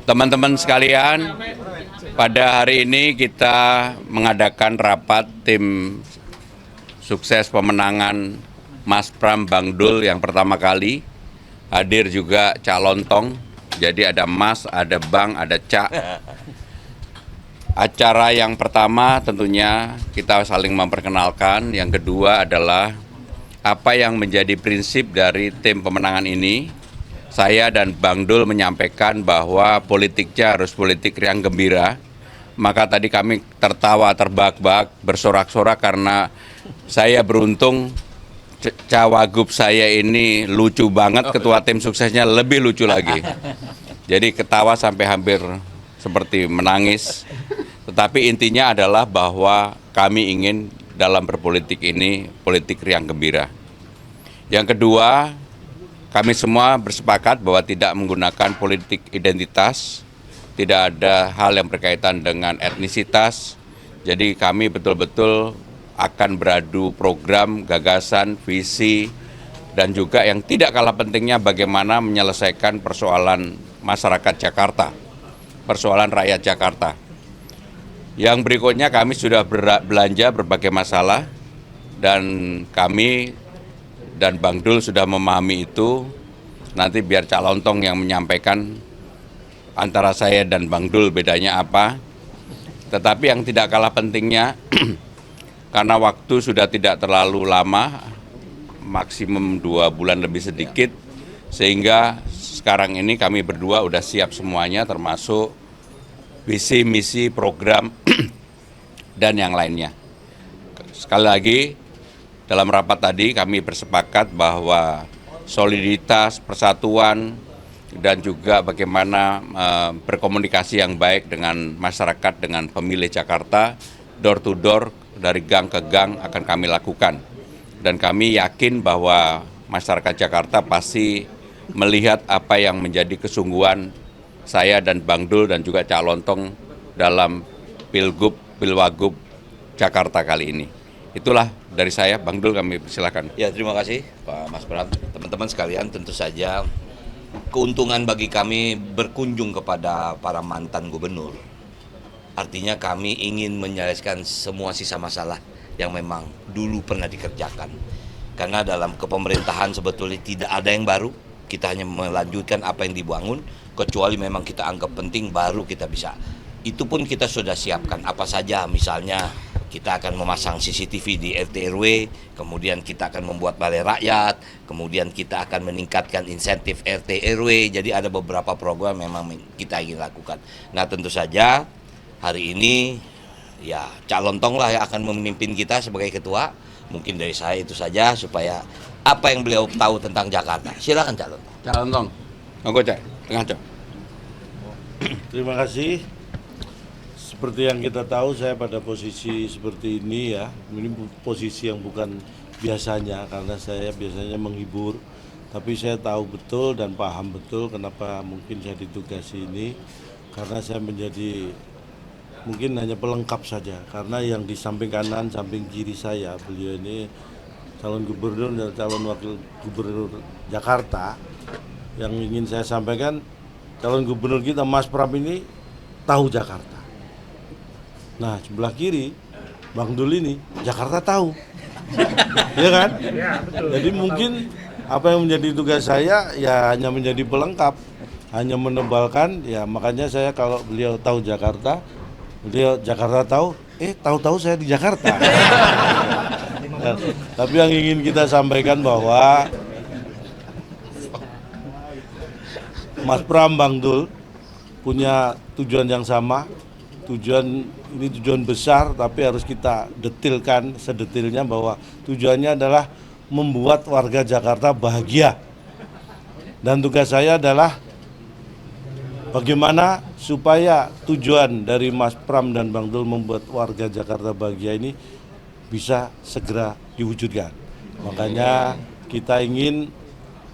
Teman-teman sekalian, pada hari ini kita mengadakan rapat tim sukses pemenangan Mas Pram Bang Dul yang pertama kali. Hadir juga Cak Lontong, jadi ada Mas, ada Bang, ada Cak. Acara yang pertama tentunya kita saling memperkenalkan, yang kedua adalah apa yang menjadi prinsip dari tim pemenangan ini. Saya dan Bang Dul menyampaikan bahwa politiknya harus politik yang gembira. Maka tadi kami tertawa terbahak-bahak, bersorak-sorak karena saya beruntung cawagup saya ini lucu banget, ketua tim suksesnya lebih lucu lagi. Jadi ketawa sampai hampir seperti menangis. Tetapi intinya adalah bahwa kami ingin dalam berpolitik ini politik riang gembira. Yang kedua, kami semua bersepakat bahwa tidak menggunakan politik identitas, tidak ada hal yang berkaitan dengan etnisitas. Jadi kami betul-betul akan beradu program, gagasan, visi, dan juga yang tidak kalah pentingnya bagaimana menyelesaikan persoalan masyarakat Jakarta, persoalan rakyat Jakarta. Yang berikutnya kami sudah belanja berbagai masalah dan kami dan Bang Dul sudah memahami itu. Nanti biar Cak Lontong yang menyampaikan antara saya dan Bang Dul bedanya apa. Tetapi yang tidak kalah pentingnya, karena waktu sudah tidak terlalu lama, maksimum 2 bulan lebih sedikit, sehingga sekarang ini kami berdua udah siap semuanya, termasuk visi, misi, program, dan yang lainnya. Sekali lagi, dalam rapat tadi kami bersepakat bahwa soliditas, persatuan, dan juga bagaimana berkomunikasi yang baik dengan masyarakat, dengan pemilih Jakarta, door to door, dari gang ke gang akan kami lakukan. Dan kami yakin bahwa masyarakat Jakarta pasti melihat apa yang menjadi kesungguhan saya dan Bang Dul dan juga Cak Lontong dalam Pilgub, Pilwagub Jakarta kali ini. Itulah dari saya, Bang Dul, kami persilakan. Ya, terima kasih Pak Mas Pram. Teman-teman sekalian, tentu saja keuntungan bagi kami berkunjung kepada para mantan gubernur. Artinya kami ingin menyelesaikan semua sisa masalah yang memang dulu pernah dikerjakan. Karena dalam kepemerintahan sebetulnya tidak ada yang baru, kita hanya melanjutkan apa yang dibangun, kecuali memang kita anggap penting baru kita bisa. Itu pun kita sudah siapkan apa saja, misalnya kita akan memasang CCTV di RT RW, kemudian kita akan membuat balai rakyat, kemudian kita akan meningkatkan insentif RT RW. Jadi ada beberapa program memang kita ingin lakukan. Nah, tentu saja hari ini ya Cak Lontong lah yang akan memimpin kita sebagai ketua. Mungkin dari saya itu saja supaya apa yang beliau tahu tentang Jakarta. Silakan Cak Lontong. Cak Lontong, monggo Cak, tengah Cak. Terima kasih. Seperti yang kita tahu, saya pada posisi seperti ini ya, ini posisi yang bukan biasanya karena saya biasanya menghibur, tapi saya tahu betul dan paham betul kenapa mungkin saya ditugasi ini, karena saya menjadi mungkin hanya pelengkap saja, karena yang di samping kanan, samping kiri saya, beliau ini calon gubernur dan calon wakil gubernur Jakarta. Yang ingin saya sampaikan, calon gubernur kita Mas Pram ini tahu Jakarta. Nah, sebelah kiri Bang Dul ini Jakarta tahu. Ya kan? Ya, betul. Jadi mungkin apa yang menjadi tugas saya ya hanya menjadi pelengkap, hanya menebalkan, ya makanya saya kalau beliau tahu Jakarta, beliau Jakarta tahu, tahu-tahu saya di Jakarta. Nah, tapi yang ingin kita sampaikan bahwa Mas Pram Bang Dul punya tujuan yang sama. Tujuan besar, tapi harus kita detilkan sedetilnya bahwa tujuannya adalah membuat warga Jakarta bahagia. Dan tugas saya adalah bagaimana supaya tujuan dari Mas Pram dan Bang Dul membuat warga Jakarta bahagia ini bisa segera diwujudkan. Makanya kita ingin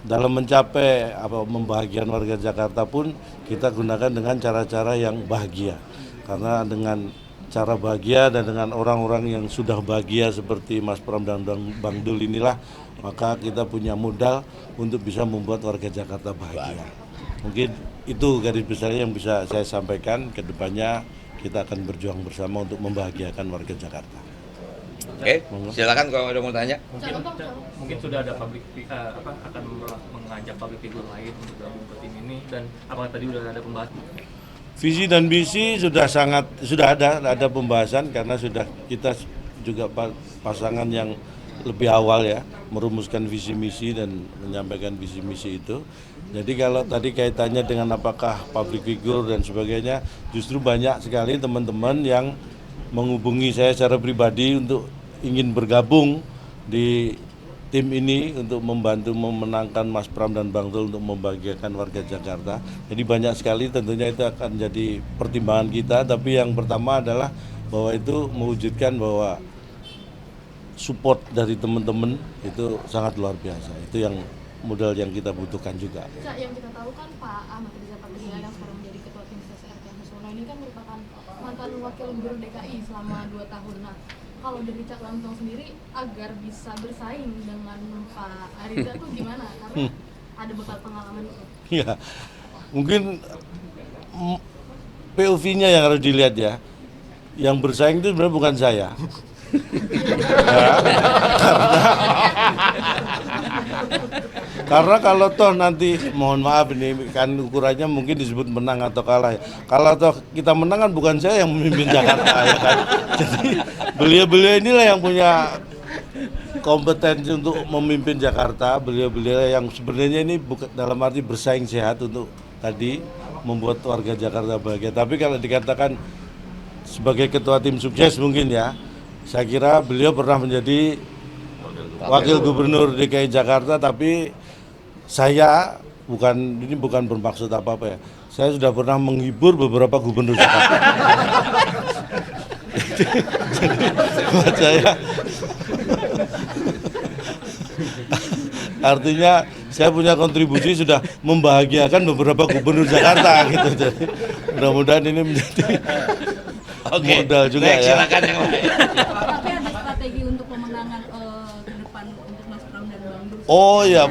dalam mencapai membahagiakan warga Jakarta pun kita gunakan dengan cara-cara yang bahagia. Karena dengan cara bahagia dan dengan orang-orang yang sudah bahagia seperti Mas Pram dan Bang Dul inilah, maka kita punya modal untuk bisa membuat warga Jakarta bahagia. Mungkin itu garis besarnya yang bisa saya sampaikan. Kedepannya kita akan berjuang bersama untuk membahagiakan warga Jakarta. Oke, silakan kalau ada mau tanya. Mungkin sudah ada akan mengajak public figure lain untuk gabung ke tim ini, dan apakah tadi udah ada pembahasan? Visi dan misi sudah ada pembahasan karena sudah kita juga pasangan yang lebih awal ya merumuskan visi misi dan menyampaikan visi misi itu. Jadi kalau tadi kaitannya dengan apakah public figure dan sebagainya, justru banyak sekali teman-teman yang menghubungi saya secara pribadi untuk ingin bergabung di tim ini untuk membantu memenangkan Mas Pram dan Bang Dul untuk membahagiakan warga Jakarta. Jadi banyak sekali, tentunya itu akan jadi pertimbangan kita, tapi yang pertama adalah bahwa itu mewujudkan bahwa support dari teman-teman itu sangat luar biasa. Itu yang modal yang kita butuhkan juga. Yang kita tahu kan Pak Ahmad Riza Patria yang sekarang menjadi ketua tim ses RK Harsono ini kan merupakan mantan wakil gubernur DKI selama 2 tahun. Nah, kalau dari Cak Lantong sendiri agar bisa bersaing dengan Pak Ariza tuh gimana? Karena ada bekal pengalaman itu. Ya, mungkin POV-nya yang harus dilihat ya. Yang bersaing itu sebenarnya bukan saya. Ya, karena kalau toh nanti, mohon maaf ini kan ukurannya mungkin disebut menang atau kalah ya. Kalau toh kita menang kan bukan saya yang memimpin Jakarta ya kan. Jadi beliau-beliau inilah yang punya kompetensi untuk memimpin Jakarta. Beliau-beliau yang sebenarnya ini bukan dalam arti bersaing sehat untuk tadi membuat warga Jakarta bahagia. Tapi kalau dikatakan sebagai ketua tim sukses mungkin ya, saya kira beliau pernah menjadi wakil gubernur DKI Jakarta, tapi saya bukan bermaksud apa-apa ya. Saya sudah pernah menghibur beberapa gubernur Jakarta. Jadi buat saya artinya saya punya kontribusi sudah membahagiakan beberapa gubernur Jakarta gitu. Jadi mudah-mudahan ini menjadi modal juga ya. Silakan yang lain. Tapi ada strategi untuk pemenangan ke depan untuk Mas Pram dan Bang Dul. Oh ya,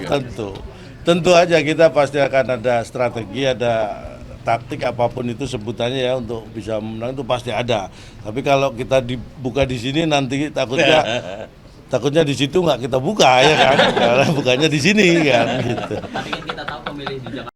tentu aja kita pasti akan ada strategi, ada taktik apapun itu sebutannya ya untuk bisa menang itu pasti ada. Tapi kalau kita dibuka di sini nanti takutnya di situ nggak kita buka ya kan, karena bukanya di sini kan gitu. Tadi kan kita tahu pemilih di Jakarta